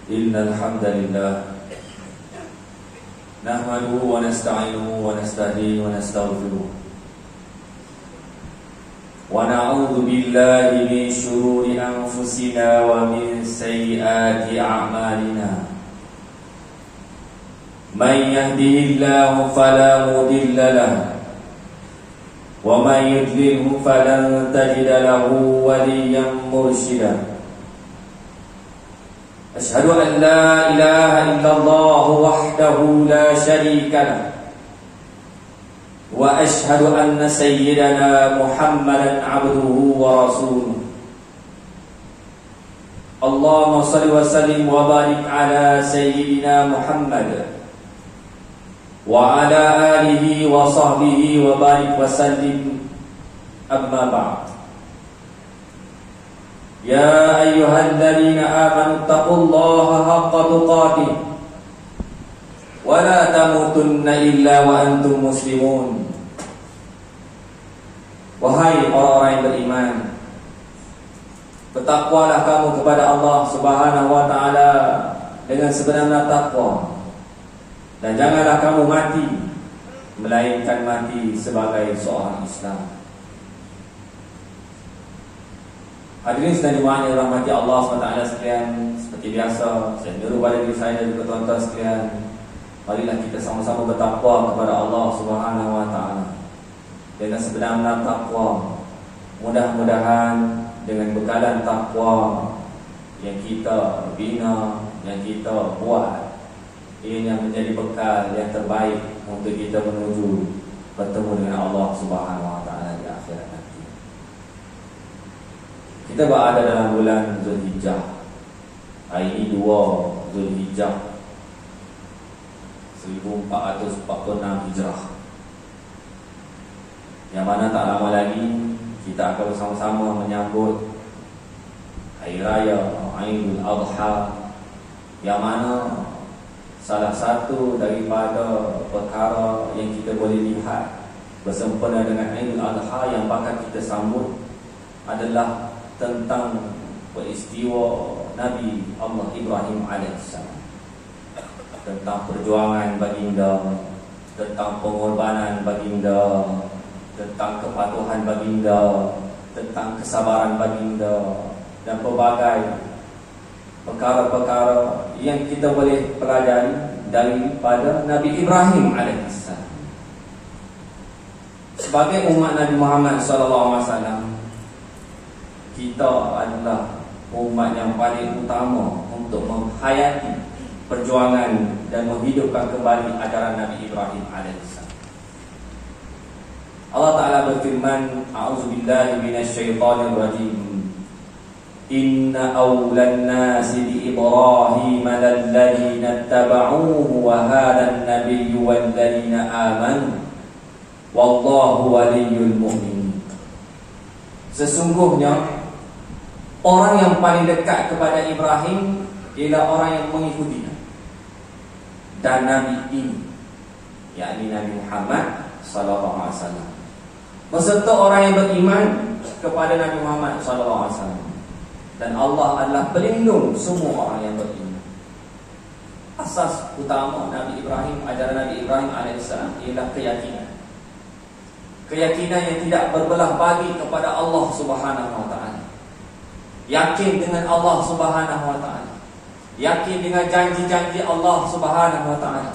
إن الحمد لله نحمده ونستعينه ونستهديه ونستغفره ونعوذ بالله من شرور أنفسنا ومن سيئات أعمالنا من يهده الله فلا مضل له ومن يضلله فلن تجد له وليا مرشدا أشهد أن لا إله إلا الله وحده لا شريك له وأشهد أن سيدنا محمدا عبده ورسوله اللهم صل وسلم وبارك على سيدنا محمد وعلى آله وصحبه وبارك وسلم أما بعد يا أيها الذين آمنوا اتقوا الله حق تقاته ولا تموتن إلا وأنتم مسلمون. Wahai orang-orang yang beriman, bertakwalah kamu kepada Allah Subhanahu wa taala dengan sebenar-benar takwa, dan janganlah kamu mati melainkan mati sebagai seorang Islam. Hadirin sedang dimana rahmati Allah SWT sekalian, seperti biasa saya menyeru pada diri saya dan juga tuan-tuan sekalian, marilah kita sama-sama bertakwa kepada Allah Subhanahu wa taala dengan sebenar-benar takwa. Mudah-mudahan dengan bekalan takwa yang kita bina, yang kita buat, ini yang menjadi bekal yang terbaik untuk kita menuju bertemu dengan Allah Subhanahu wa taala di akhirat nanti. Kita berada dalam bulan Zulhijjah. Hari ini 2 Zulhijjah 1446 Hijrah, yang mana tak lama lagi kita akan bersama-sama menyambut Hari Raya Aidul Adha, yang mana salah satu daripada perkara yang kita boleh lihat bersempena dengan Aidul Adha yang bakal kita sambut adalah tentang peristiwa Nabi Allah Ibrahim AS, tentang perjuangan baginda, tentang pengorbanan baginda, tentang kepatuhan baginda, tentang kesabaran baginda, dan pelbagai perkara-perkara yang kita boleh pelajari daripada Nabi Ibrahim AS. Sebagai umat Nabi Muhammad SAW, kita adalah umat yang paling utama untuk menghayati perjuangan dan menghidupkan kembali ajaran Nabi Ibrahim AS. Allah Ta'ala berfirman, A'udzubillahi minasyaitanir rajim. Inna awlan nasi bi Ibrahim lalladzina ittaba'uhu wa hadan nabiyyu walladzina amanu wallahu waliyyul mu'minin. Sesungguhnya orang yang paling dekat kepada Ibrahim ialah orang yang mengikutinya, dan Nabi ini, yakni Nabi Muhammad sallallahu alaihi wasallam, beserta orang yang beriman kepada Nabi Muhammad sallallahu alaihi wasallam. Dan Allah adalah pelindung semua orang yang beriman. Asas utama Nabi Ibrahim, ajaran Nabi Ibrahim alaihissalam, ialah keyakinan. Keyakinan yang tidak berbelah bagi kepada Allah Subhanahu wa taala. Yakin dengan Allah Subhanahu wa taala. Yakin dengan janji-janji Allah Subhanahu wa taala.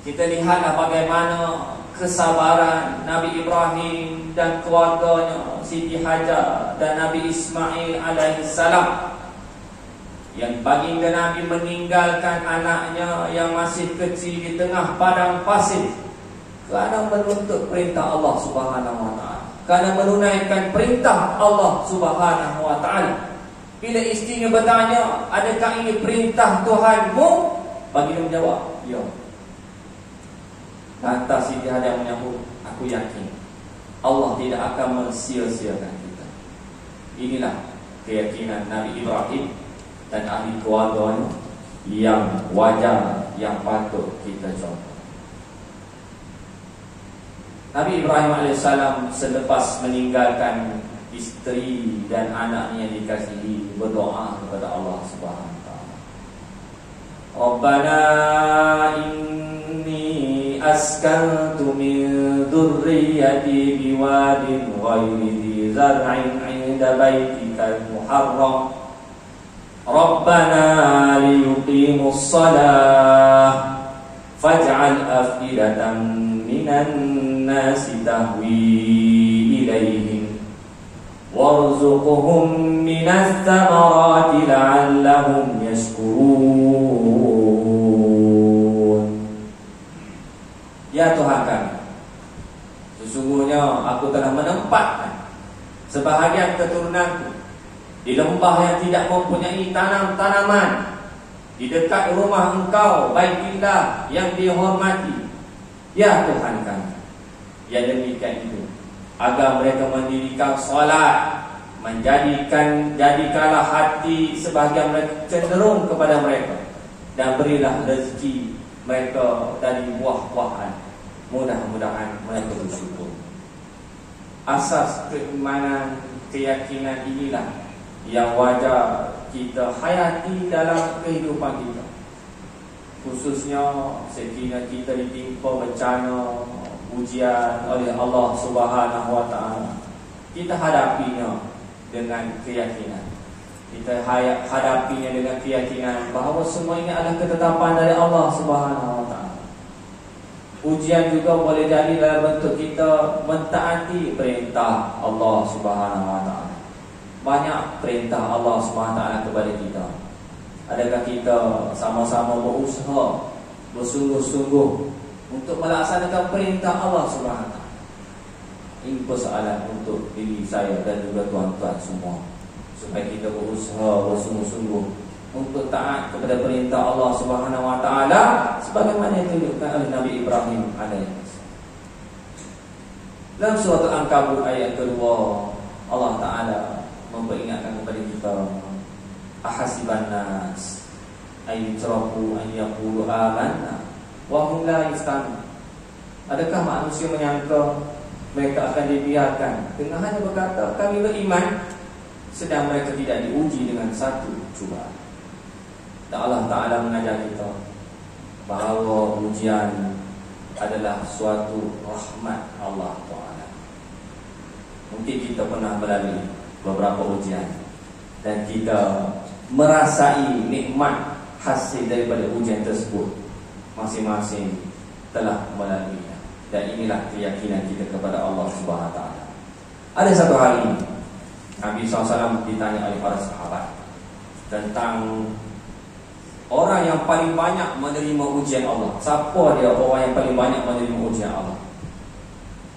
Kita lihatlah bagaimana kesabaran Nabi Ibrahim dan keluarganya, Siti Hajar dan Nabi Ismail alaihissalam, yang baginda Nabi meninggalkan anaknya yang masih kecil di tengah padang pasir kerana menuntut perintah Allah Subhanahu wa taala, kerana menunaikan perintah Allah Subhanahu wa taala. Bila isterinya bertanya, adakah ini perintah Tuhanmu? Baginda menjawab, ya. Lantas Siti Hajar menyambut, aku yakin Allah tidak akan mensia-siakan kita. Inilah keyakinan Nabi Ibrahim dan ahli keluarganya yang wajar, yang patut kita contoh. Nabi Ibrahim AS selepas meninggalkan isteri dan anaknya yang dikasihi, berdoa kepada Allah Subhanahu wa taala. Rabbana inni askantu min dhurriyyati biwadin ghayri dhi zar'in 'inda baitikal muharram Rabbana liyuqimus shalah faj'al af'idatan minan nasi tahwi ilaihim warzuqhum minas thamarati la'allahum yashkurun. Ya Tuhan kami, sesungguhnya aku telah menempatkan sebahagian keturunanku di lembah yang tidak mempunyai tanam-tanaman, di dekat rumah Engkau, Baitillah yang dihormati. Ya Tuhan kami, yang demikian itu agar mereka mendirikan solat, jadikanlah hati sebahagian mereka cenderung kepada mereka, dan berilah rezeki mereka dari buah-buahan. Mudah-mudahan mereka bersyukur. Asas keimanan, keyakinan inilah yang wajar kita hayati dalam kehidupan kita, khususnya sekiranya kita ditimpa bencana, ujian oleh Allah Subhanahu wa taala. Kita hadapinya dengan keyakinan. Kita hadapinya dengan keyakinan bahawa semua ini adalah ketetapan dari Allah Subhanahu wa taala. Ujian juga boleh jadi dalam bentuk kita mentaati perintah Allah Subhanahu wa taala. Banyak perintah Allah Subhanahu wa taala kepada kita. Adakah kita sama-sama berusaha bersungguh-sungguh untuk melaksanakan perintah Allah Subhanahu wa taala? Ini persoalan untuk diri saya dan juga tuan-tuan semua, supaya kita berusaha bersungguh-sungguh untuk taat kepada perintah Allah Subhanahu wa taala sebagaimana ditunjukkan oleh Nabi Ibrahim alaihissalam. Dalam surah Al-Ankabut ayat kedua, Allah taala memperingatkan kepada kita, ahasiban nas ayyutraku an yaqulu amanna wa hum la yuftanun. Adakah manusia menyangka mereka akan dibiarkan dengan hanya berkata kami beriman, sedang mereka tidak diuji dengan satu cubaan? Dan Allah Ta'ala mengajar kita bahawa ujian adalah suatu rahmat Allah Ta'ala. Mungkin kita pernah melalui beberapa ujian dan kita merasai nikmat hasil daripada ujian tersebut. Masing-masing telah melaluinya. Dan inilah keyakinan kita kepada Allah Subhanahu wa taala. Ada satu hari Nabi SAW ditanya oleh para sahabat tentang orang yang paling banyak menerima ujian Allah. Siapa dia orang yang paling banyak menerima ujian Allah?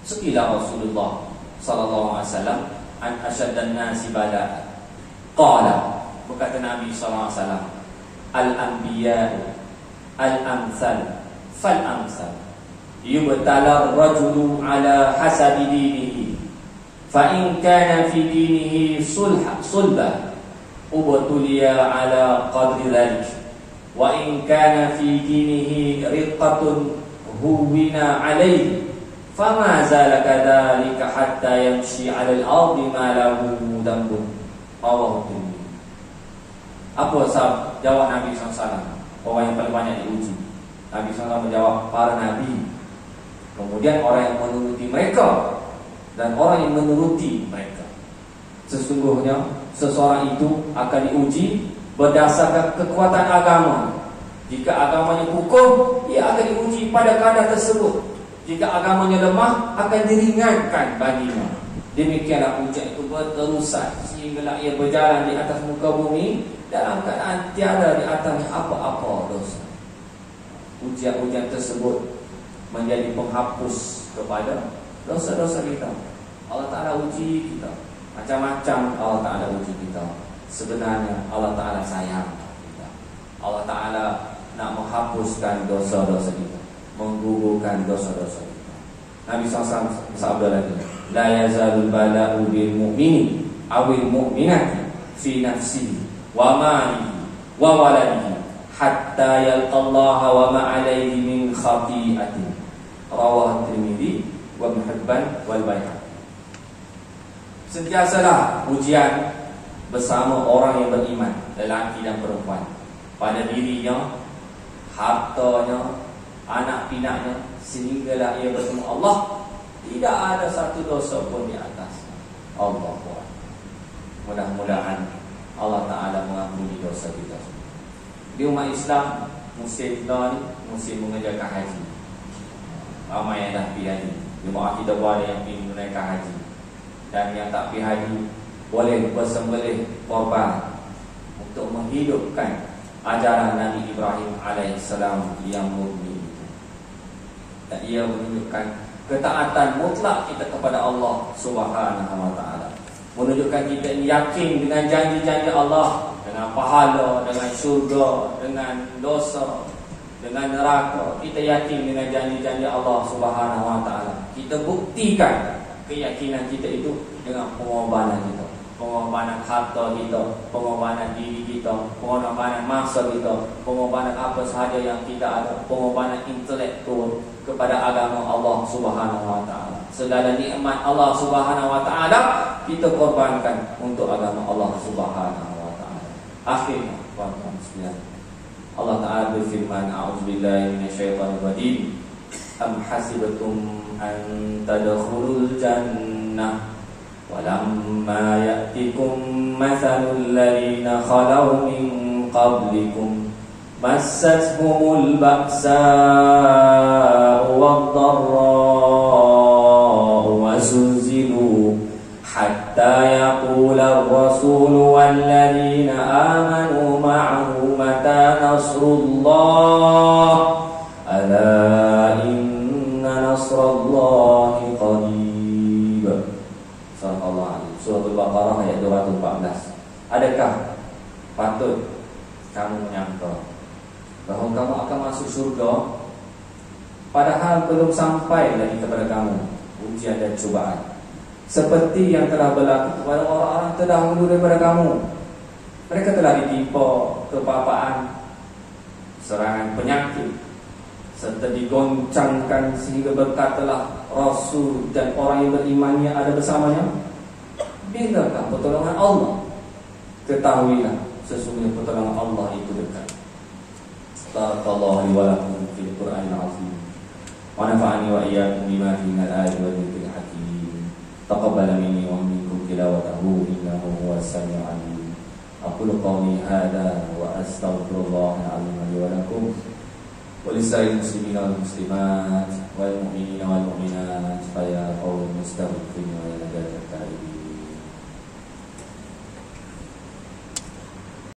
Sekilah Rasulullah sallallahu alaihi wasallam, an asyaddan nasi bala. Qala, berkata Nabi sallallahu alaihi wasallam, al-anbiya al-amsal fal-amsal. Yubtala ar-rajulu ala hasabi dinihi, fa in kana fi dinihi sulba ubtuliya ala qadri dhalik, wa in kana fi dinihi riqqatun huwina alayhi, fama zala kadhalika hatta yamshi ala al-ardi ma lahu dambun. Rawahu Tirmidzi. Apa jawab Nabi SAW? Orang yang paling banyak diuji. Nabi SAW menjawab, para nabi, kemudian orang yang menuruti mereka, dan orang yang menuruti mereka. Sesungguhnya seseorang itu akan diuji berdasarkan kekuatan agama. Jika agamanya kukuh, ia akan diuji pada kadar tersebut. Jika agamanya lemah, akan diringankan baginya. Demikianlah ujian itu berterusan sehinggalah ia berjalan di atas muka bumi dalam keadaan tiada di atasnya apa-apa dosa. Ujian-ujian tersebut menjadi penghapus kepada dosa-dosa kita. Allah Ta'ala uji kita macam-macam. Allah Ta'ala uji kita. Sebenarnya Allah Ta'ala sayang kita. Allah Ta'ala nak menghapuskan dosa-dosa kita, menggugurkan dosa-dosa kita. Nabi SAW bersabda lagi, la yazalul bala'u bil mu'mini awil mu'minati fi nafsihi wa malihi wa waladihi hatta yalqallaha wa ma'alayhi min khati'atin. Rawahu Tirmidzi wa Ibnu Hibban wal Baihaqi. Sentiasalah ujian bersama orang yang beriman, lelaki dan perempuan, pada dirinya hartanya, anak pinaknya, sehinggalah ia bertemu Allah, tidak ada satu dosa pun di atas Allah. Mudah-mudahan Allah Ta'ala mengampuni dosa kita. Di umat Islam, musim kita ni musim mengerjakan haji. Ramai yang dah pergi haji. Jemaah kita pun ada yang pergi menunaikan haji. Dan yang tak pergi haji boleh bersembelih korban untuk menghidupkan ajaran Nabi Ibrahim alaihissalam yang murni. Dan ia menunjukkan ketaatan mutlak kita kepada Allah Subhanahu wa taala. Menunjukkan kita ini yakin dengan janji-janji Allah, dengan pahala, dengan syurga, dengan dosa, dengan neraka. Kita yakin dengan janji-janji Allah Subhanahu wa taala. Kita buktikan keyakinan kita itu dengan pengorbanan kita. Pengorbanan harta kita, pengorbanan diri kita, pengorbanan masa kita, pengorbanan apa sahaja yang kita ada, pengorbanan intelektual kepada agama Allah Subhanahu wa taala. Segala nikmat Allah Subhanahu wa taala kita korbankan untuk agama Allah Subhanahu wa taala. Akhirnya, bismillah. Allah Taala berfirman, a'udzubillahi minasyaitonir rajim. Am hasibtum an tadkhulul jannah walamma ya'tikum mathalul ladzina khalaw min qablikum massathumul ba'sa'u wad-dharra'u wazulzilu hatta yaqula ar-rasulu walladzina amanu ma'ahu mata nasrullah ala inna nasrallahi qarib. Surah Al-Baqarah ayat 214. Adakah patut kamu menyangka bahawa kamu akan masuk surga padahal belum sampai lagi kepada kamu ujian dan cubaan seperti yang telah berlaku kepada orang-orang terdahulu daripada kamu? Mereka telah ditimpa kepapaan, serangan penyakit, serta digoncangkan sehingga berkatalah Rasul dan orang yang beriman yang ada bersamanya, bilakah pertolongan Allah? Ketahuilah sesungguhnya pertolongan Allah itu dekat. Barakallahu li wa lakum fil Qur'anil azim. Wa nafa'ani wa iyyakum bima fihi minal ayati wal dhikril hakim. Taqabbal minni wa minkum tilawatahu innahu huwas samiul alim. Aqulu qawli hadza wa astaghfirullahal azim li wa lakum wa lisa'il muslimina wal muslimat wal mu'minina wal mu'minat fa ya qawmi mustaghfirin wa la ta'ibi.